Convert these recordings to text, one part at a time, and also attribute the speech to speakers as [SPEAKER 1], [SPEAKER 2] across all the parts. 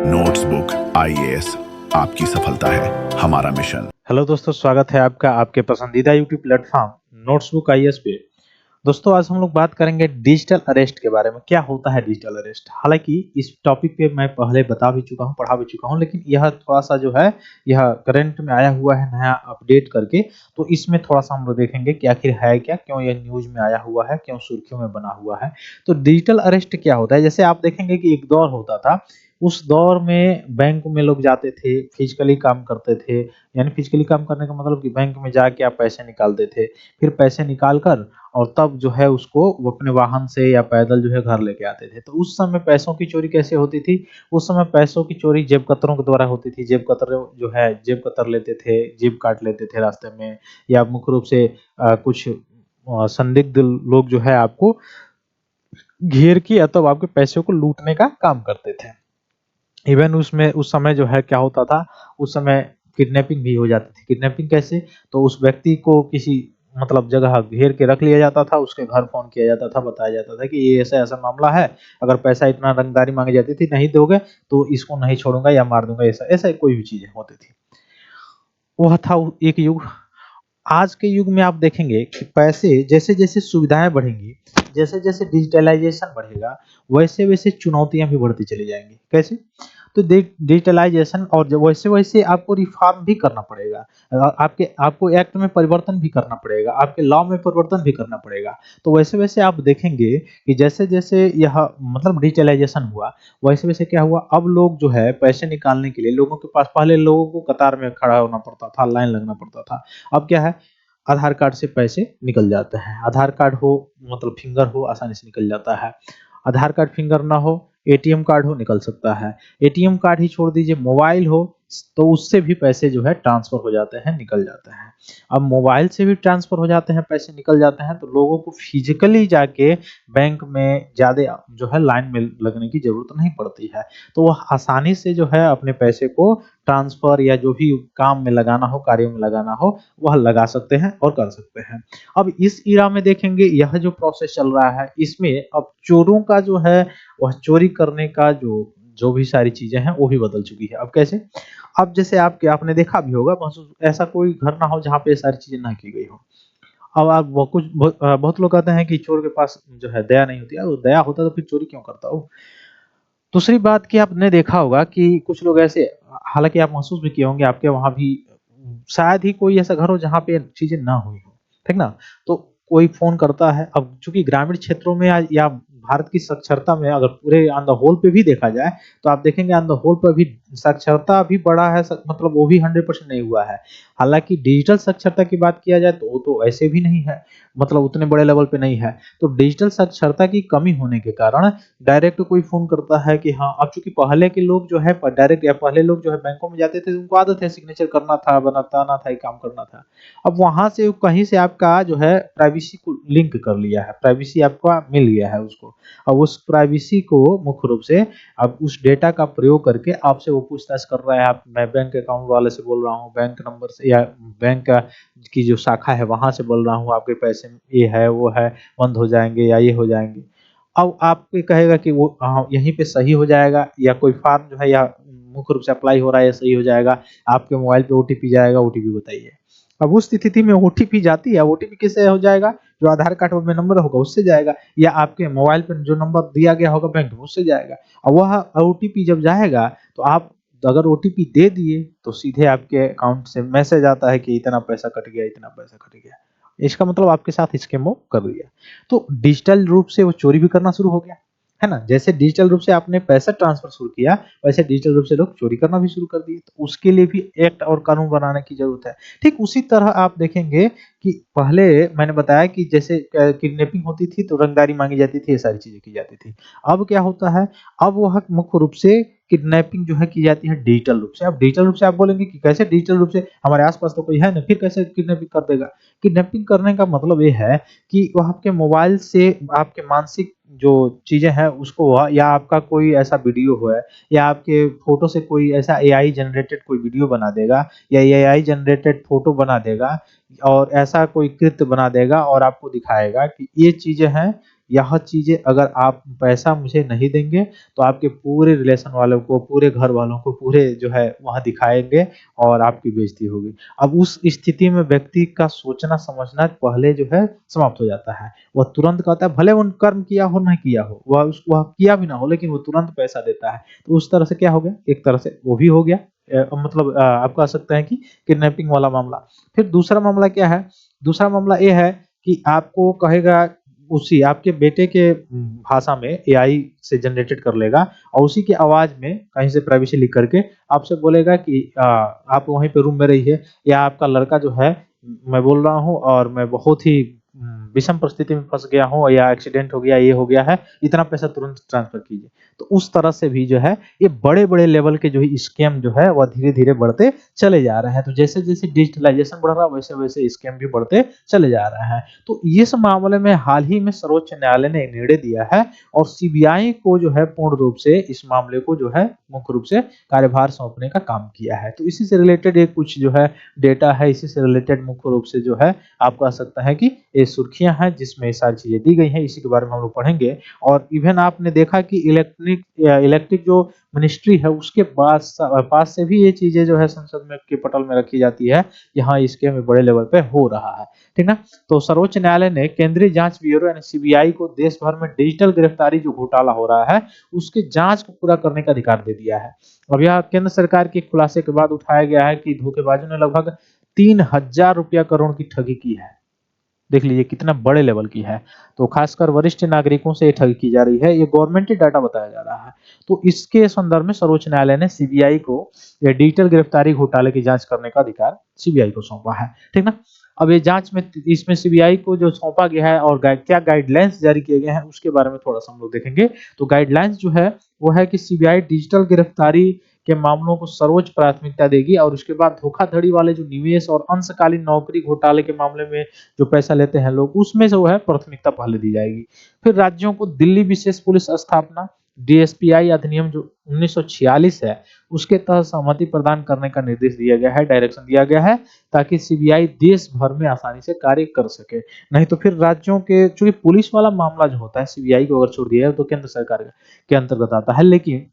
[SPEAKER 1] Notebook IAS आपकी सफलता है हमारा मिशन।
[SPEAKER 2] हेलो दोस्तों, स्वागत है आपका आपके पसंदीदा यूट्यूब प्लेटफॉर्म नोट्सबुक आईएएस पे। दोस्तों, आज हम लोग बात करेंगे डिजिटल अरेस्ट के बारे में। क्या होता है डिजिटल अरेस्ट? हालांकि इस टॉपिक पे मैं पहले बता भी चुका हूँ, पढ़ा भी चुका हूँ, लेकिन यह थोड़ा सा जो है यह करंट में आया हुआ है नया अपडेट करके। तो इसमें थोड़ा सा हम लोग देखेंगे कि आखिर है क्या, क्यों यह न्यूज में आया हुआ है, क्यों सुर्खियों में बना हुआ है। तो डिजिटल अरेस्ट क्या होता है? जैसे आप देखेंगे कि एक दौर होता था, उस दौर में बैंक में लोग जाते थे, फिजिकली काम करते थे। यानी फिजिकली काम करने का मतलब कि बैंक में जाके आप पैसे निकालते थे, फिर पैसे निकाल कर और तब जो है उसको वो अपने वाहन से या पैदल जो है घर लेके आते थे। तो उस समय पैसों की चोरी कैसे होती थी? उस समय पैसों की चोरी जेब कतरों के द्वारा होती थी। जेब कतर जो है जेब कतर लेते थे, जेब काट लेते थे रास्ते में, या मुख्य रूप से कुछ संदिग्ध लोग जो है आपको घेर के या तो आपके पैसे को लूटने का काम करते थे। इवन उसमें उस समय जो है क्या होता था, उस समय किडनैपिंग भी हो जाती थी। किडनैपिंग कैसे? तो उस व्यक्ति को किसी मतलब जगह घेर के रख लिया जाता था, उसके घर फोन किया जाता था, बताया जाता था कि ये ऐसा ऐसा मामला है, अगर पैसा इतना रंगदारी मांगी जाती थी, नहीं दोगे तो इसको नहीं छोड़ूंगा या मार दूंगा। ऐसा ऐसा कोई भी चीजें होती थी। वह था एक युग। आज के युग में आप देखेंगे कि पैसे जैसे जैसे सुविधाएं बढ़ेंगी, जैसे जैसे डिजिटलाइजेशन बढ़ेगा, वैसे वैसे चुनौतियां भी बढ़ती चली जाएंगी। कैसे? तो डिजिटलाइजेशन और वैसे वैसे आपको रिफॉर्म भी करना पड़ेगा। आपको एक्ट में परिवर्तन भी करना पड़ेगा, आपके लॉ में परिवर्तन भी करना पड़ेगा। तो वैसे वैसे आप देखेंगे कि जैसे जैसे यह मतलब डिजिटलाइजेशन हुआ, वैसे वैसे क्या हुआ, अब लोग जो है पैसे निकालने के लिए लोगों के पास, पहले लोगों को कतार में खड़ा होना पड़ता था, लाइन लगना पड़ता था। अब क्या है, आधार कार्ड से पैसे निकल जाते हैं। आधार कार्ड हो मतलब फिंगर हो, आसानी से निकल जाता है। आधार कार्ड फिंगर ना हो, एटीएम कार्ड हो, निकल सकता है। एटीएम कार्ड ही छोड़ दीजिए, मोबाइल हो तो उससे भी पैसे जो है ट्रांसफर हो जाते हैं, निकल जाते हैं। अब मोबाइल से भी ट्रांसफर हो जाते हैं, पैसे निकल जाते हैं, तो लोगों को फिजिकली जाके बैंक में ज्यादा जो है लाइन में लगने की जरूरत नहीं पड़ती है। तो वह आसानी से जो है अपने पैसे को ट्रांसफर या जो भी काम में लगाना हो, कार्यों में लगाना हो, वह लगा सकते हैं और कर सकते हैं। अब इस इरा में देखेंगे यह जो प्रोसेस चल रहा है, इसमें अब चोरों का जो है वह चोरी करने का जो जो भी सारी चीजें हैं वो भी बदल चुकी है। अब कैसे? अब जैसे आपने देखा भी होगा, महसूस ऐसा कोई घर ना हो जहाँ पे ये सारी चीजें ना की गई हो। अब आप बहुत लोग कहते हैं कि चोर के पास जो है दया नहीं होती है। वो दया होता तो फिर चोरी क्यों करता हो? दूसरी बात कि आपने देखा होगा कि कुछ लोग ऐसे, हालांकि आप महसूस भी किए होंगे, आपके वहां भी शायद ही कोई ऐसा घर हो जहाँ पे चीजें ना हुई हो, ठीक ना? तो कोई फोन करता है। अब चूंकि ग्रामीण क्षेत्रों में या भारत की साक्षरता में अगर पूरे ऑन द होल पे भी देखा जाए, तो आप देखेंगे ऑन द होल पर भी साक्षरता भी बड़ा है, मतलब वो भी 100% नहीं हुआ है। हालांकि डिजिटल साक्षरता की बात किया जाए तो वो तो ऐसे भी नहीं है, मतलब उतने बड़े लेवल पे नहीं है। तो डिजिटल साक्षरता की कमी होने के कारण डायरेक्ट कोई फ़ोन करता है कि हाँ, अब चूँकि पहले के लोग जो है प डायरेक्ट या पहले लोग जो है बैंकों में जाते थे, उनको आदत है सिग्नेचर करना था, बताना था, ये काम करना था। अब वहाँ से कहीं से आपका जो है प्राइवेसी को लिंक कर लिया है, प्राइवेसी आपका मिल गया है उसको। अब उस प्राइवेसी को मुख्य रूप से अब उस डेटा का प्रयोग करके आपसे वो पूछताछ कर रहा है, आप मैं बैंक अकाउंट वाले से बोल रहा हूँ, बैंक नंबर से या बैंक का की जो शाखा है वहाँ से बोल रहा हूँ, आपके पैसे ये है, वो है, बंद हो जाएँगे या ये हो जाएँगे। अब आपको कहेगा कि वो यहीं पे सही हो जाएगा, या कोई फॉर्म जो है या मुख्य रूप से अप्लाई हो रहा है या सही हो जाएगा, आपके मोबाइल पे ओटीपी जाएगा, ओटीपी बताइए। अब उस स्थिति में ओटीपी जाती है, ओटीपी किससे हो जाएगा? जो आधार कार्ड में नंबर होगा उससे जाएगा, या आपके मोबाइल पे जो नंबर दिया गया होगा बैंक में उससे जाएगा। और वह ओटीपी जब जाएगा तो आप अगर ओटीपी दे दिए तो सीधे आपके अकाउंट से मैसेज आता है कि इतना पैसा कट गया, इतना पैसा कट गया। इसका मतलब आपके साथ स्कैम वो कर दिया। तो डिजिटल रूप से वो चोरी भी करना शुरू हो गया, है ना? जैसे डिजिटल रूप से आपने पैसा ट्रांसफर शुरू किया, वैसे डिजिटल रूप से लोग चोरी करना भी शुरू कर दिए। तो उसके लिए भी एक्ट और कानून बनाने की जरूरत है। ठीक उसी तरह आप देखेंगे कि पहले मैंने बताया कि जैसे किडनैपिंग होती थी तो रंगदारी मांगी जाती थी, ये सारी चीजें की जाती थी। अब क्या होता है, अब वह मुख्य रूप से किडनैपिंग जो है की जाती है डिजिटल रूप से। अब डिजिटल रूप से आप बोलेंगे कि कैसे डिजिटल रूप से, हमारे आसपास तो कोई है नहीं, फिर कैसे किडनैपिंग कर देगा? किडनैपिंग करने का मतलब ये है कि वो आपके मोबाइल से आपके मानसिक जो चीजें हैं उसको या आपका कोई ऐसा वीडियो है, या आपके फोटो से कोई ऐसा एआई जनरेटेड कोई वीडियो बना देगा, या एआई जनरेटेड फोटो बना देगा, और ऐसा कोई कृत्य बना देगा और आपको दिखाएगा कि ये चीजें हैं, यह चीजें अगर आप पैसा मुझे नहीं देंगे तो आपके पूरे रिलेशन वालों को, पूरे घर वालों को, पूरे जो है वहां दिखाएंगे और आपकी बेइज्जती होगी। अब उस स्थिति में व्यक्ति का सोचना समझना पहले जो है समाप्त हो जाता है। वह तुरंत कहता है, भले वो कर्म किया हो ना किया हो, वह किया भी ना हो, लेकिन वो तुरंत पैसा देता है। तो उस तरह से क्या हो गया, एक तरह से वो भी हो गया, मतलब आप कह सकते हैं कि किडनैपिंग वाला मामला। फिर दूसरा मामला क्या है, दूसरा मामला ये है कि आपको कहेगा, उसी आपके बेटे के भाषा में एआई से जनरेटेड कर लेगा और उसी की आवाज में कहीं से प्राइवेसी लिख करके आपसे बोलेगा कि आप वहीं पे रूम में रहिए, या आपका लड़का जो है, मैं बोल रहा हूँ और मैं बहुत ही विषम परिस्थिति में फंस गया हूँ, या एक्सीडेंट हो गया, ये हो गया है, इतना पैसा तुरंत ट्रांसफर कीजिए। तो उस तरह से भी जो है ये बड़े-बड़े लेवल के जो है स्कैम जो है वह धीरे-धीरे बढ़ते चले जा रहे हैं। तो जैसे-जैसे डिजिटलाइजेशन बढ़ रहा है वैसे-वैसे स्कैम भी बढ़ते चले जा रहे हैं। तो इस मामले में हाल ही में सर्वोच्च न्यायालय ने एक निर्णय दिया है और सीबीआई को जो है पूर्ण रूप से इस मामले को जो है मुख्य रूप से कार्यभार सौंपने का काम किया है। तो इसी से रिलेटेड एक कुछ जो है डेटा है, इसी से रिलेटेड मुख्य रूप से जो है आप कह सकते हैं कि ये सुर्खियां हैं जिसमें ये सारी चीजें दी गई हैं, इसी के बारे में हम लोग पढ़ेंगे। और इवन आपने देखा कि इलेक्ट्रिक जो मिनिस्ट्री है उसके पास से भी ये चीजें जो है संसद में के पटल में रखी जाती है, यहाँ इसके में बड़े लेवल पे हो रहा है, ठीक ना। तो सर्वोच्च न्यायालय ने केंद्रीय जांच ब्यूरो यानी सीबीआई को देश भर में डिजिटल गिरफ्तारी जो घोटाला हो रहा है उसके जांच को पूरा करने का अधिकार दे दिया है। अब यह केंद्र सरकार के खुलासे के बाद उठाया गया है कि धोखेबाजों ने लगभग 3,000 रुपया करोड़ की ठगी की है। देख लीजिए कितना बड़े लेवल की है। तो खासकर वरिष्ठ नागरिकों से ये ठगी की जा रही है, ये गवर्नमेंट डाटा बताया जा रहा है। तो इसके संदर्भ में सर्वोच्च न्यायालय ने सीबीआई को ये डिजिटल गिरफ्तारी घोटाले की जांच करने का अधिकार सीबीआई को सौंपा है, ठीक ना। अब ये जांच में इसमें सीबीआई को जो सौंपा गया है और क्या गाइडलाइंस जारी किए गए हैं उसके बारे में थोड़ा सा हम लोग देखेंगे। तो गाइडलाइंस जो है वो है कि सीबीआई डिजिटल गिरफ्तारी के मामलों को सर्वोच्च प्राथमिकता देगी और उसके बाद धोखाधड़ी वाले जो निवेश और अंशकालीन नौकरी घोटाले के मामले में जो पैसा लेते हैं लोग, उसमें जो है प्राथमिकता पहले दी जाएगी। फिर राज्यों को दिल्ली विशेष पुलिस स्थापना डीएसपीआई अधिनियम जो 1946 है उसके तहत सहमति प्रदान करने का निर्देश दिया गया है, डायरेक्शन दिया गया है, ताकि सीबीआई देश भर में आसानी से कार्य कर सके। नहीं तो फिर राज्यों के, चूंकि पुलिस वाला मामला जो होता है सीबीआई को अगर छोड़ दिया है तो केंद्र सरकार के अंतर्गत आता है, लेकिन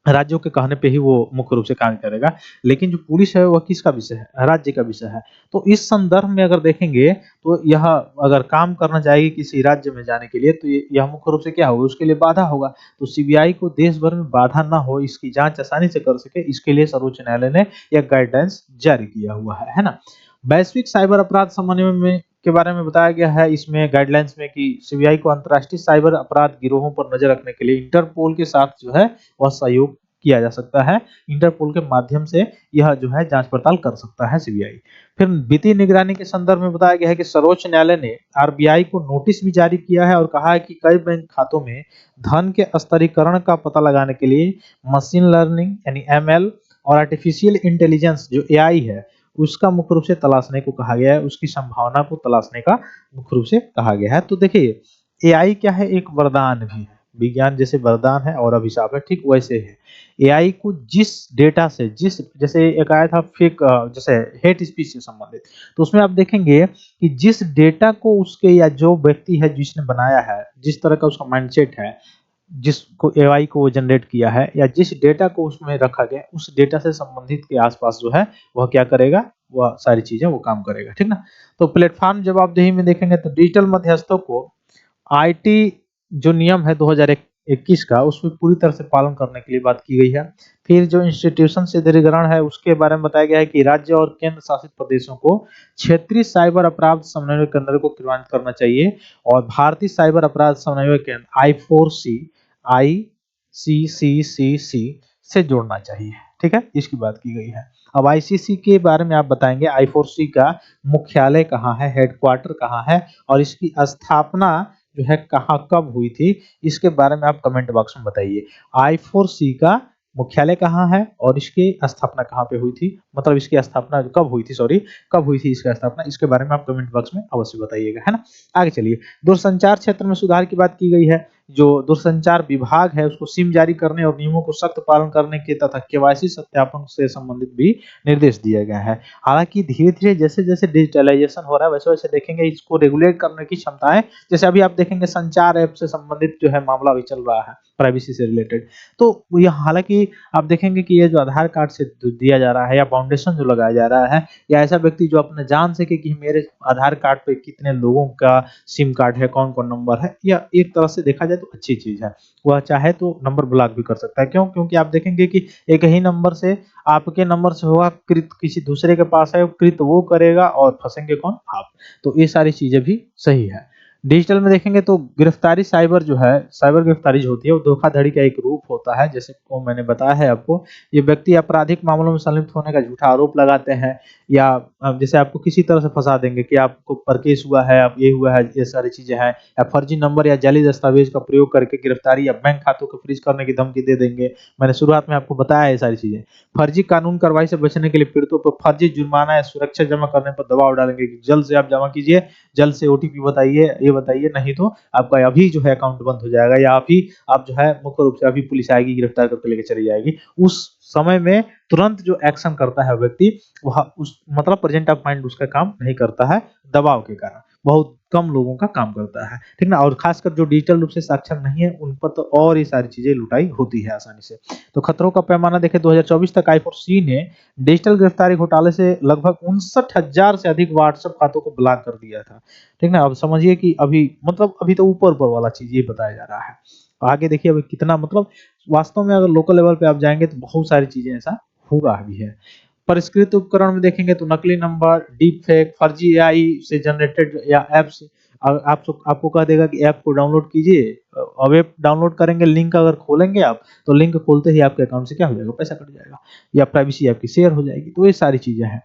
[SPEAKER 2] राज्यों के कहने पे ही वो मुख्य रूप से काम करेगा। लेकिन जो पुलिस है वह किसका विषय है, राज्य का विषय है। तो इस संदर्भ में अगर देखेंगे तो यह अगर काम करना चाहेगी किसी राज्य में जाने के लिए तो यह मुख्य रूप से क्या होगा, उसके लिए बाधा होगा। तो सीबीआई को देश भर में बाधा ना हो, इसकी जांच आसानी से कर सके, इसके लिए सर्वोच्च न्यायालय ने यह गाइडलाइंस जारी किया हुआ है ना। वैश्विक साइबर अपराध समन्वय में के बारे में बताया गया है इसमें गाइडलाइंस में कि सीबीआई को अंतर्राष्ट्रीय साइबर अपराध गिरोहों पर नजर रखने के लिए इंटरपोल के साथ जो है वह सहयोग किया जा सकता है। इंटरपोल के माध्यम से यह जो है जांच पड़ताल कर सकता है सीबीआई। फिर वित्तीय निगरानी के संदर्भ में बताया गया है कि सर्वोच्च न्यायालय ने आरबीआई को नोटिस भी जारी किया है और कहा है कि कई बैंक खातों में धन के स्तरीकरण का पता लगाने के लिए मशीन लर्निंग यानी एमएल और आर्टिफिशियल इंटेलिजेंस जो एआई है उसका मुख्य रूप से तलाशने को कहा गया है, उसकी संभावना को तलाशने का मुख्य रूप से कहा गया है। तो देखिए एआई क्या है, एक वरदान भी है। विज्ञान जैसे वरदान है और अभिशाप है, ठीक वैसे है एआई को जिस डेटा से, जिस जैसे एक आया था फेक जैसे हेट स्पीच से संबंधित, तो उसमें आप देखेंगे कि जिस डेटा को उसके या जो व्यक्ति है जिसने बनाया है, जिस तरह का उसका माइंडसेट है, जिसको एआई को जनरेट किया है या जिस डेटा को उसमें रखा गया उस डेटा से संबंधित के आसपास जो है वह क्या करेगा, वह सारी चीजें वो काम करेगा, ठीक ना। तो प्लेटफॉर्म जवाबदेही में देखेंगे तो डिजिटल मध्यस्थों को आईटी जो नियम है 2021 का उसमें पूरी तरह से पालन करने के लिए बात की गई है। फिर जो इंस्टीट्यूशन से अधिग्रहण है उसके बारे में बताया गया है कि राज्य और केंद्र शासित प्रदेशों को क्षेत्रीय साइबर अपराध समन्वय केंद्र को क्रियान्वित करना चाहिए और भारतीय साइबर अपराध समन्वय केंद्र आईसीसीसी से जोड़ना चाहिए, ठीक है, इसकी बात की गई है। अब आईसीसी के बारे में आप बताएंगे आई4सी का मुख्यालय कहाँ है, हेडक्वार्टर कहाँ है और इसकी स्थापना जो है कहाँ कब हुई थी, इसके बारे में आप कमेंट बॉक्स में बताइए। आई4सी का मुख्यालय कहाँ है और इसकी स्थापना कहाँ पे हुई थी, मतलब इसकी स्थापना कब हुई थी, सॉरी कब हुई थी इसकी स्थापना, इसके बारे में आप कमेंट बॉक्स में अवश्य बताइएगा, है ना। आगे चलिए, दूरसंचार क्षेत्र में सुधार की बात की गई है। जो दूरसंचार विभाग है उसको सिम जारी करने और नियमों को सख्त पालन करने के तथा केवाईसी सत्यापन से संबंधित भी निर्देश दिया गया है। हालांकि धीरे-धीरे जैसे-जैसे डिजिटलाइजेशन हो रहा है वैसे-वैसे देखेंगे इसको रेगुलेट करने की क्षमताएं, जैसे अभी आप देखेंगे संचार ऐप से संबंधित जो है मामला भी चल रहा है प्राइवेसी से रिलेटेड। तो ये हालांकि आप देखेंगे कि ये जो आधार कार्ड से दिया जा रहा है या फाउंडेशन जो लगाया जा रहा है या ऐसा व्यक्ति जो अपने जान सके कि मेरे आधार कार्ड पे कितने लोगों का सिम कार्ड है, कौन-कौन नंबर है, या एक तरह से देखा जाए तो अच्छी चीज़ है। वह चाहे तो नंबर ब्लॉक भी कर सकता है। क्यों? क्योंकि आप देखेंगे कि एक ही नंबर से आपके नंबर से होगा कृत किसी दूसरे के पास है, कृत वो करेगा और फँसेंगे कौन? आप। तो ये सारी चीज़ें भी सही है। डिजिटल में देखेंगे तो गिरफ्तारी साइबर जो है, साइबर गिरफ्तारी जो होती है वो धोखाधड़ी का एक रूप होता है। जैसे वो मैंने बताया है आपको, ये व्यक्ति आपराधिक मामलों में संलिप्त होने का झूठा आरोप लगाते हैं या जैसे आपको किसी तरह से फँसा देंगे कि आपको परकेस हुआ है, अब ये हुआ है, ये सारी चीज़ें हैं, या फर्जी नंबर या जाली दस्तावेज का प्रयोग करके गिरफ्तारी या बैंक खातों को फ्रीज करने की धमकी दे देंगे। मैंने शुरुआत में आपको बताया ये सारी चीज़ें। फर्जी कानून कार्रवाई से बचने के लिए पीड़ितों पर फर्जी जुर्माना या सुरक्षा जमा करने पर दबाव डालेंगे कि जल्द से आप जमा कीजिए, जल्द से ओटीपी बताइए, ये बताइए, नहीं तो आपका अभी जो है अकाउंट बंद हो जाएगा या अभी आप जो है मुख्य रूप से अभी पुलिस आएगी, गिरफ्तार करके लेके चली जाएगी। उस समय में तुरंत जो एक्शन करता है व्यक्ति, वह उस मतलब प्रेजेंट ऑफ माइंड उसका काम नहीं करता है दबाव के कारण। बहुत कम लोगों का काम करता है, ठीक ना? और खासकर जो डिजिटल रूप से सक्षम नहीं है उन पर तो और ये सारी चीजें लुटाई होती है आसानी से। तो खतरों का पैमाना देखें 2024 तक i4C ने डिजिटल गिरफ्तारी घोटाले से लगभग 59,000 से अधिक व्हाट्सएप खातों को ब्लॉक कर दिया था, ठीक ना? अब समझिए कि अभी मतलब अभी तो ऊपर वाला चीज ये बताया जा रहा है। आगे देखिए अभी कितना मतलब वास्तव में अगर लोकल लेवल पे आप जाएंगे तो बहुत सारी चीजें ऐसा हुआ भी है। परिष्कृत उपकरण में देखेंगे तो नकली नंबर, डीप फेक, फर्जी एआई से जनरेटेड या ऐप्स आपको कह देगा कि ऐप को डाउनलोड कीजिए। अब ऐप डाउनलोड करेंगे, लिंक अगर खोलेंगे आप तो लिंक खोलते ही आपके अकाउंट से क्या हो जाएगा? पैसा कट जाएगा या प्राइवेसी आपकी शेयर हो जाएगी। तो ये सारी चीजें हैं।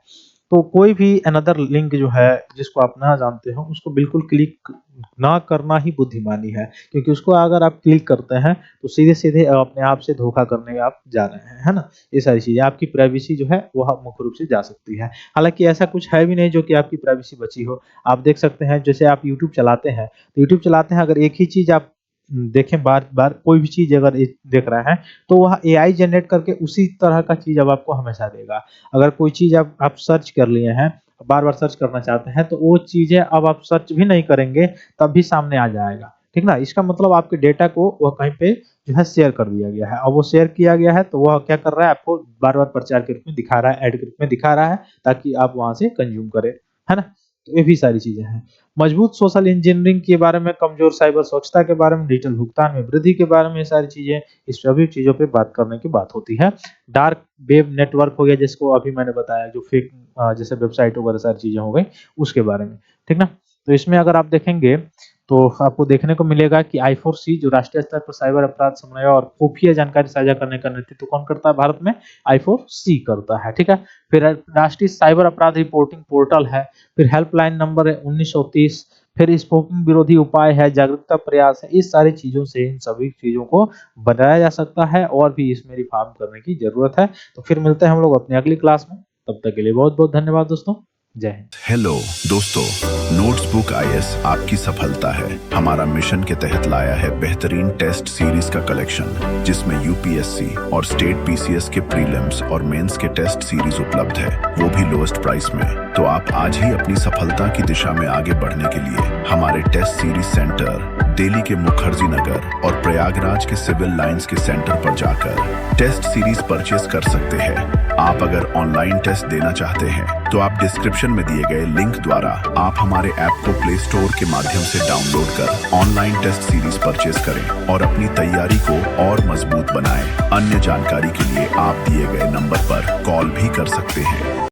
[SPEAKER 2] तो कोई भी अनदर लिंक जो है जिसको आप ना जानते हो उसको बिल्कुल क्लिक ना करना ही बुद्धिमानी है, क्योंकि उसको अगर आप क्लिक करते हैं तो सीधे-सीधे अपने आप से धोखा करने आप जा रहे हैं, है ना? ये सारी चीज़ें आपकी प्राइवेसी जो है वह मुख्य रूप से जा सकती है। हालाँकि ऐसा कुछ है भी नहीं जो कि आपकी प्राइवेसी बची हो। आप देख सकते हैं जैसे आप यूट्यूब चलाते हैं, तो यूट्यूब चलाते हैं अगर एक ही चीज़ आप देखें बार-बार, कोई भी चीज़ अगर देख रहे हैं तो वह एआई जनरेट करके उसी तरह का चीज़ अब आपको हमेशा देगा। अगर कोई चीज़ आप सर्च कर लिए हैं, बार-बार सर्च करना चाहते हैं तो वो चीज़ें अब आप सर्च भी नहीं करेंगे तब भी सामने आ जाएगा, ठीक ना? इसका मतलब आपके डेटा को वह कहीं पे जो है शेयर कर दिया गया है। अब वो शेयर किया गया है तो वह क्या कर रहा है, आपको बार-बार प्रचार के रूप में दिखा रहा है, ऐड के रूप में दिखा रहा है ताकि आप वहाँ से कंज़्यूम करें, है ना? तो ये भी सारी चीज़ें हैं। मजबूत सोशल इंजीनियरिंग के बारे में, कमजोर साइबर स्वच्छता के बारे में, डिजिटल भुगतान में वृद्धि के बारे में, ये सारी चीज़ें, इस सभी चीज़ों पे बात करने की बात होती है। डार्क वेब नेटवर्क हो गया जिसको अभी मैंने बताया, जो फेक जैसे वेबसाइट वगैरह सारी चीज़ें हो गई, उसके बारे में, ठीक ना? तो इसमें अगर आप देखेंगे तो आपको देखने को मिलेगा कि i4C जो राष्ट्रीय स्तर पर साइबर अपराध समन्वय और खुफिया जानकारी साझा करने का नेतृत्व कौन करता है भारत में? i4C करता है, ठीक है? फिर राष्ट्रीय साइबर अपराध रिपोर्टिंग पोर्टल है, फिर हेल्पलाइन नंबर है 1930, फिर स्पोकिंग विरोधी उपाय है, जागरूकता प्रयास है। इस सारी चीज़ों से इन सभी चीज़ों को बनाया जा सकता है और भी इसमें रिफॉर्म करने की ज़रूरत है। तो फिर मिलते हैं हम लोग अपनी अगली क्लास में। तब तक के लिए बहुत-बहुत धन्यवाद दोस्तों। जय हिंद।
[SPEAKER 1] हेलो दोस्तों, नोट्सबुक आईएएस आपकी सफलता है हमारा मिशन के तहत लाया है बेहतरीन टेस्ट सीरीज का कलेक्शन, जिसमें यूपीएससी और स्टेट पीसीएस के प्रीलिम्स और मेंस के टेस्ट सीरीज उपलब्ध है, वो भी लोएस्ट प्राइस में। तो आप आज ही अपनी सफलता की दिशा में आगे बढ़ने के लिए हमारे टेस्ट सीरीज सेंटर दिल्ली के मुखर्जी नगर और प्रयागराज के सिविल लाइंस के सेंटर पर जाकर टेस्ट सीरीज परचेस कर सकते हैं। आप अगर ऑनलाइन टेस्ट देना चाहते हैं तो आप डिस्क्रिप्शन में दिए गए लिंक द्वारा आप हमारे ऐप को प्ले स्टोर के माध्यम से डाउनलोड कर ऑनलाइन टेस्ट सीरीज परचेस करें और अपनी तैयारी को और मजबूत बनाएं। अन्य जानकारी के लिए आप दिए गए नंबर पर कॉल भी कर सकते हैं।